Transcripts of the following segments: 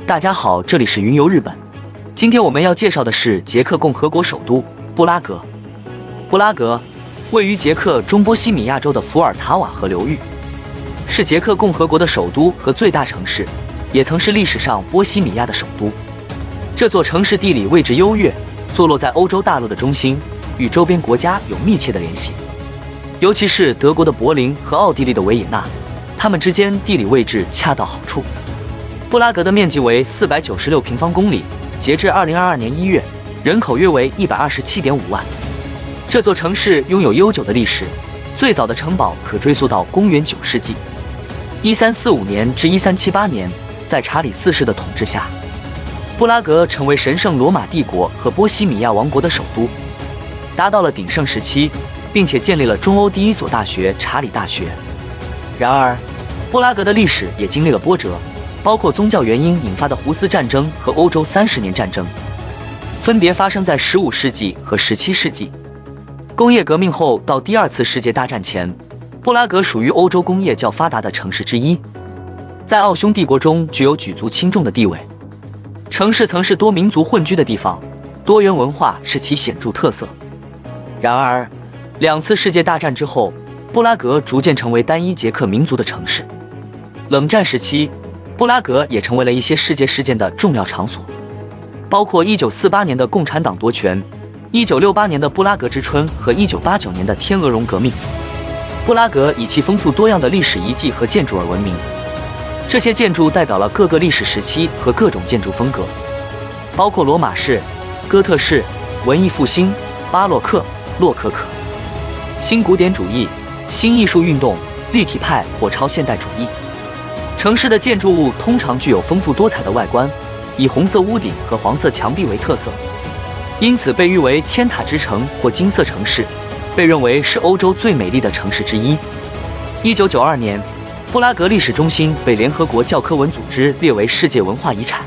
大家好，这里是云游日本。今天我们要介绍的是捷克共和国首都布拉格。布拉格位于捷克中波西米亚州的伏尔塔瓦河流域，是捷克共和国的首都和最大城市，也曾是历史上波西米亚的首都。这座城市地理位置优越，坐落在欧洲大陆的中心，与周边国家有密切的联系，尤其是德国的柏林和奥地利的维也纳，它们之间地理位置恰到好处。布拉格的面积为496平方公里，截至2022年1月，人口约为127.5万。这座城市拥有悠久的历史，最早的城堡可追溯到公元9世纪，1345年至1378年，在查理4世的统治下，布拉格成为神圣罗马帝国和波西米亚王国的首都，达到了鼎盛时期，并且建立了中欧第一所大学查理大学。然而，布拉格的历史也经历了波折，包括宗教原因引发的胡斯战争和欧洲30年战争，分别发生在15世纪和17世纪。工业革命后到第二次世界大战前，布拉格属于欧洲工业较发达的城市之一，在奥匈帝国中具有举足轻重的地位。城市曾是多民族混居的地方，多元文化是其显著特色。然而，两次世界大战之后，布拉格逐渐成为单一捷克民族的城市。冷战时期，布拉格也成为了一些世界事件的重要场所，包括1948年的共产党夺权、1968年的布拉格之春和1989年的天鹅绒革命。布拉格以其丰富多样的历史遗迹和建筑而闻名，这些建筑代表了各个历史时期和各种建筑风格，包括罗马式、哥特式、文艺复兴、巴洛克、洛可可、新古典主义、新艺术运动、立体派或超现代主义。城市的建筑物通常具有丰富多彩的外观，以红色屋顶和黄色墙壁为特色，因此被誉为千塔之城或金色城市，被认为是欧洲最美丽的城市之一。1992年，布拉格历史中心被联合国教科文组织列为世界文化遗产，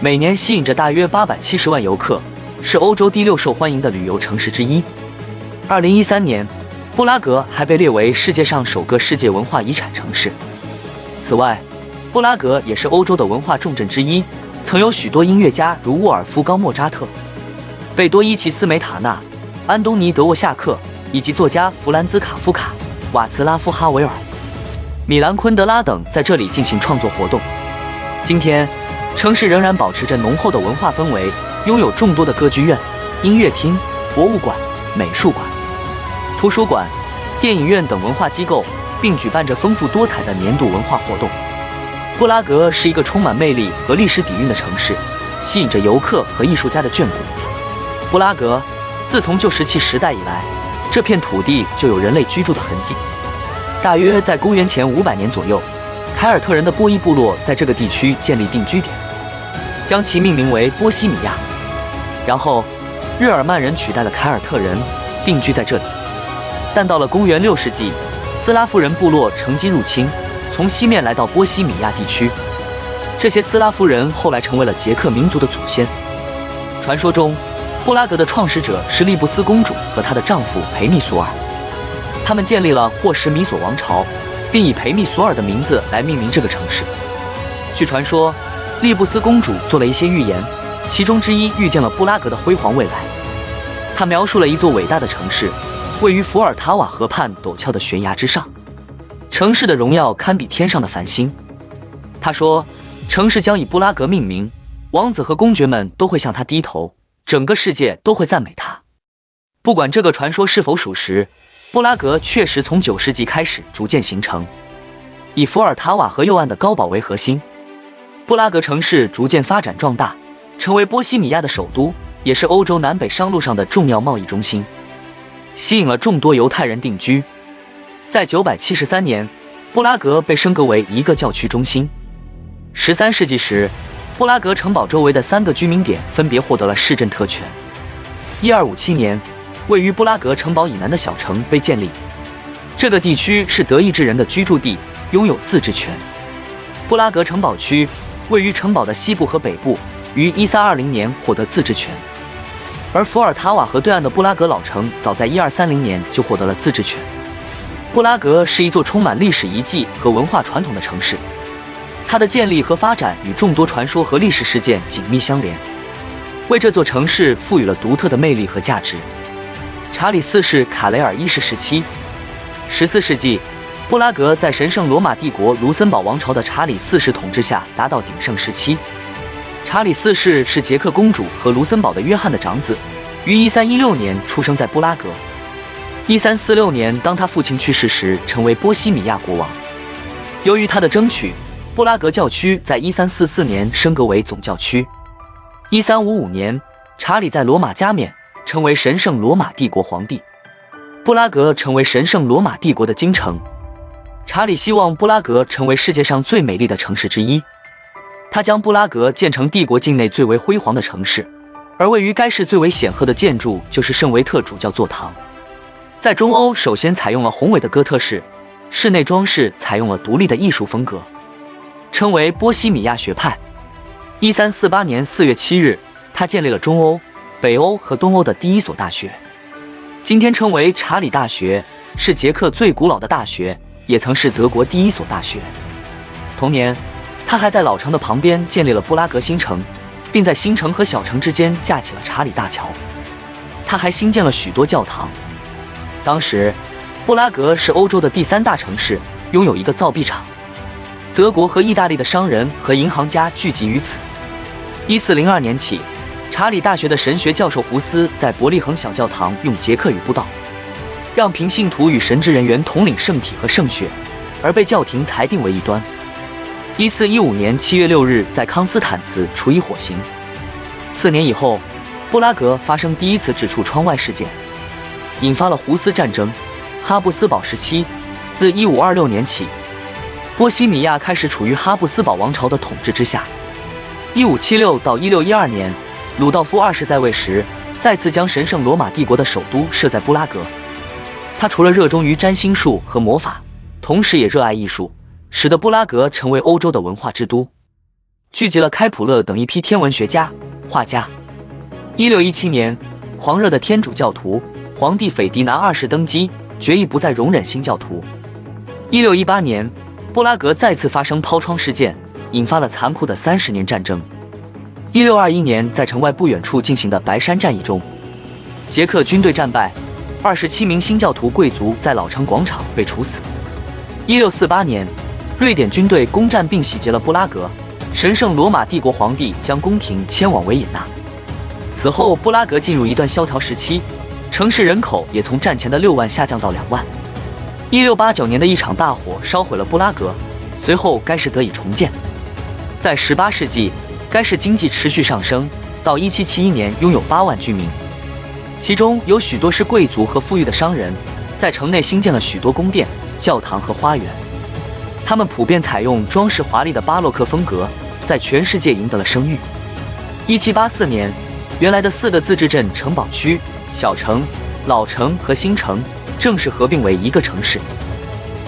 每年吸引着大约870万游客，是欧洲第6受欢迎的旅游城市之一。2013年，布拉格还被列为世界上首个世界文化遗产城市。此外，布拉格也是欧洲的文化重镇之一，曾有许多音乐家如沃尔夫冈·莫扎特、贝多伊奇斯·梅塔纳、安东尼·德沃夏克以及作家弗兰兹·卡夫卡、瓦茨拉夫·哈维尔、米兰·昆德拉等在这里进行创作活动。今天，城市仍然保持着浓厚的文化氛围，拥有众多的歌剧院、音乐厅、博物馆、美术馆、图书馆、电影院等文化机构，并举办着丰富多彩的年度文化活动。布拉格是一个充满魅力和历史底蕴的城市，吸引着游客和艺术家的眷顾。布拉格自从旧石器时代以来，这片土地就有人类居住的痕迹。大约在公元前500年左右，凯尔特人的波伊部落在这个地区建立定居点，将其命名为波西米亚。然后，日耳曼人取代了凯尔特人，定居在这里。但到了公元6世纪，斯拉夫人部落乘机入侵，从西面来到波西米亚地区。这些斯拉夫人后来成为了捷克民族的祖先。传说中，布拉格的创始者是利布斯公主和她的丈夫培密索尔，他们建立了霍什米索王朝，并以培密索尔的名字来命名这个城市。据传说，利布斯公主做了一些预言，其中之一预见了布拉格的辉煌未来。她描述了一座伟大的城市，位于伏尔塔瓦河畔陡峭的悬崖之上，城市的荣耀堪比天上的繁星。他说，城市将以布拉格命名，王子和公爵们都会向他低头，整个世界都会赞美他。不管这个传说是否属实，布拉格确实从9世纪开始逐渐形成，以伏尔塔瓦河右岸的高堡为核心，布拉格城市逐渐发展壮大，成为波西米亚的首都，也是欧洲南北商路上的重要贸易中心，吸引了众多犹太人定居。在973年，布拉格被升格为一个教区中心。13世纪时，布拉格城堡周围的3个居民点分别获得了市镇特权。1257年，位于布拉格城堡以南的小城被建立，这个地区是德意志人的居住地，拥有自治权。布拉格城堡区位于城堡的西部和北部，于1320年获得自治权。而伏尔塔瓦河对岸的布拉格老城早在1230年就获得了自治权。布拉格是一座充满历史遗迹和文化传统的城市，它的建立和发展与众多传说和历史事件紧密相连，为这座城市赋予了独特的魅力和价值。查理四世卡雷尔一世时期，14世纪，布拉格在神圣罗马帝国卢森堡王朝的查理四世统治下达到鼎盛时期。查理四世是捷克公主和卢森堡的约翰的长子，于1316年出生在布拉格。1346年，当他父亲去世时，成为波西米亚国王。由于他的争取，布拉格教区在1344年升格为总教区。1355年，查理在罗马加冕，成为神圣罗马帝国皇帝。布拉格成为神圣罗马帝国的京城。查理希望布拉格成为世界上最美丽的城市之一。他将布拉格建成帝国境内最为辉煌的城市，而位于该市最为显赫的建筑就是圣维特主教座堂。在中欧首先采用了宏伟的哥特式，室内装饰采用了独立的艺术风格，称为波西米亚学派。1348年4月7日，他建立了中欧、北欧和东欧的第一所大学，今天称为查理大学，是捷克最古老的大学，也曾是德国第一所大学。同年，他还在老城的旁边建立了布拉格新城，并在新城和小城之间架起了查理大桥。他还兴建了许多教堂。当时，布拉格是欧洲的第3大城市，拥有一个造币厂。德国和意大利的商人和银行家聚集于此。1402年起，查理大学的神学教授胡斯在伯利恒小教堂用捷克语布道，让平信徒与神职人员统领圣体和圣血，而被教廷裁定为异端。1415年7月6日，在康斯坦茨处以火刑。4年以后，布拉格发生第一次指出窗外事件，引发了胡斯战争。哈布斯堡时期，自1526年起，波西米亚开始处于哈布斯堡王朝的统治之下。1576到1612年，鲁道夫2世在位时，再次将神圣罗马帝国的首都设在布拉格。他除了热衷于占星术和魔法，同时也热爱艺术，使得布拉格成为欧洲的文化之都，聚集了开普勒等一批天文学家、画家。1617年，狂热的天主教徒皇帝斐迪南2世登基，决议不再容忍新教徒。1618年，布拉格再次发生抛窗事件，引发了残酷的30年战争。1621年，在城外不远处进行的白山战役中，捷克军队战败，27名新教徒贵族在老城广场被处死。1648年，瑞典军队攻占并洗劫了布拉格，神圣罗马帝国皇帝将宫廷迁往维也纳。此后，布拉格进入一段萧条时期，城市人口也从战前的6万下降到2万。1689年的一场大火烧毁了布拉格，随后该市得以重建。在18世纪，该市经济持续上升，到1771年拥有8万居民，其中有许多是贵族和富裕的商人，在城内兴建了许多宫殿、教堂和花园。他们普遍采用装饰华丽的巴洛克风格，在全世界赢得了声誉。1784年，原来的4个自治镇城堡区、小城、老城和新城正式合并为一个城市。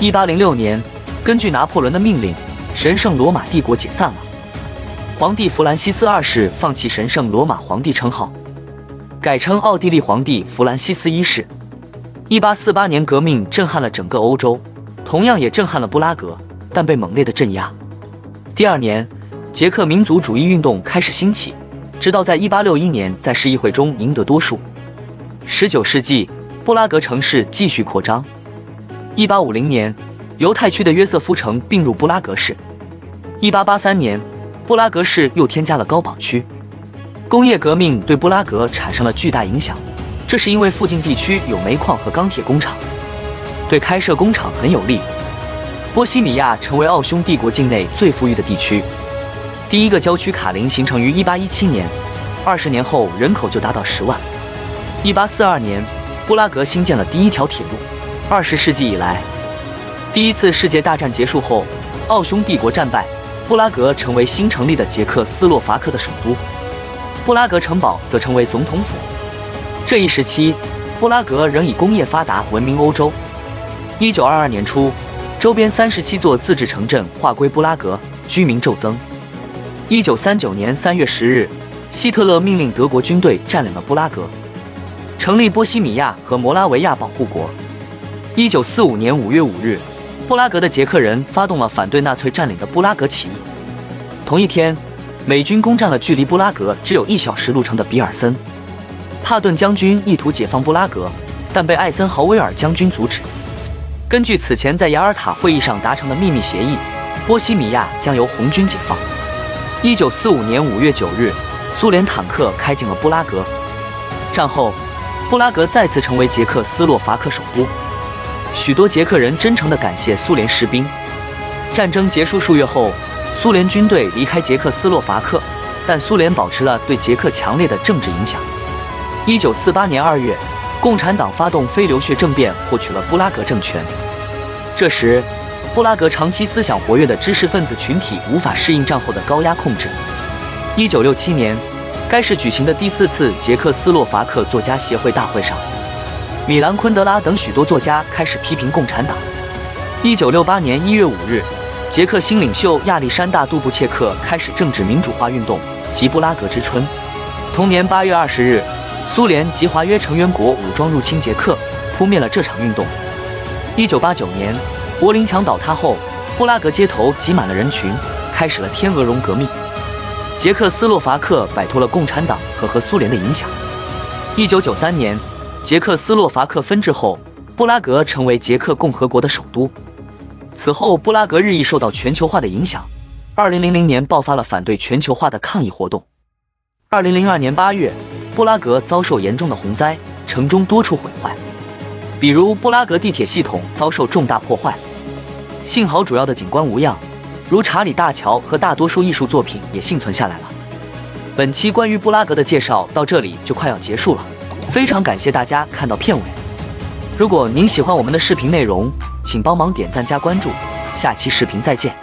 1806年，根据拿破仑的命令，神圣罗马帝国解散了。皇帝弗兰西斯2世放弃神圣罗马皇帝称号，改称奥地利皇帝弗兰西斯1世。1848年革命震撼了整个欧洲，同样也震撼了布拉格，但被猛烈的镇压。第2年，捷克民族主义运动开始兴起，直到在1861年在市议会中赢得多数。19世纪，布拉格城市继续扩张。1850年，犹太区的约瑟夫城并入布拉格市。1883年，布拉格市又添加了高堡区。工业革命对布拉格产生了巨大影响，这是因为附近地区有煤矿和钢铁工厂，对开设工厂很有利。波西米亚成为奥匈帝国境内最富裕的地区。第一个郊区卡林形成于1817年，20年后人口就达到10万。1842年，布拉格兴建了第一条铁路。20世纪以来，第一次世界大战结束后，奥匈帝国战败，布拉格成为新成立的捷克斯洛伐克的首都。布拉格城堡则成为总统府。这一时期，布拉格仍以工业发达闻名欧洲。1922年初，周边37座自治城镇划归布拉格，居民骤增。1939年3月10日，希特勒命令德国军队占领了布拉格，成立波西米亚和摩拉维亚保护国。1945年5月5日，布拉格的捷克人发动了反对纳粹占领的布拉格起义。同一天，美军攻占了距离布拉格只有1小时路程的比尔森。帕顿将军意图解放布拉格，但被艾森豪威尔将军阻止。根据此前在雅尔塔会议上达成的秘密协议，波西米亚将由红军解放。1945年5月9日，苏联坦克开进了布拉格。战后，布拉格再次成为捷克斯洛伐克首都。许多捷克人真诚地感谢苏联士兵。战争结束数月后，苏联军队离开捷克斯洛伐克，但苏联保持了对捷克强烈的政治影响。1948年2月，共产党发动非流血政变，获取了布拉格政权。这时，布拉格长期思想活跃的知识分子群体无法适应战后的高压控制。1967年，该市举行的第4次捷克斯洛伐克作家协会大会上，米兰昆德拉等许多作家开始批评共产党。1968年1月5日，捷克新领袖亚历山大·杜布切克开始政治民主化运动及布拉格之春。同年8月20日，苏联及华约成员国武装入侵捷克，扑灭了这场运动。1989年，柏林墙倒塌后，布拉格街头挤满了人群，开始了天鹅绒革命。捷克斯洛伐克摆脱了共产党和苏联的影响。1993年，捷克斯洛伐克分治后，布拉格成为捷克共和国的首都。此后，布拉格日益受到全球化的影响。2000年爆发了反对全球化的抗议活动。2002年8月，布拉格遭受严重的洪灾，城中多处毁坏，比如布拉格地铁系统遭受重大破坏。幸好主要的景观无恙，如查理大桥和大多数艺术作品也幸存下来了。本期关于布拉格的介绍到这里就快要结束了，非常感谢大家看到片尾。如果您喜欢我们的视频内容，请帮忙点赞加关注，下期视频再见。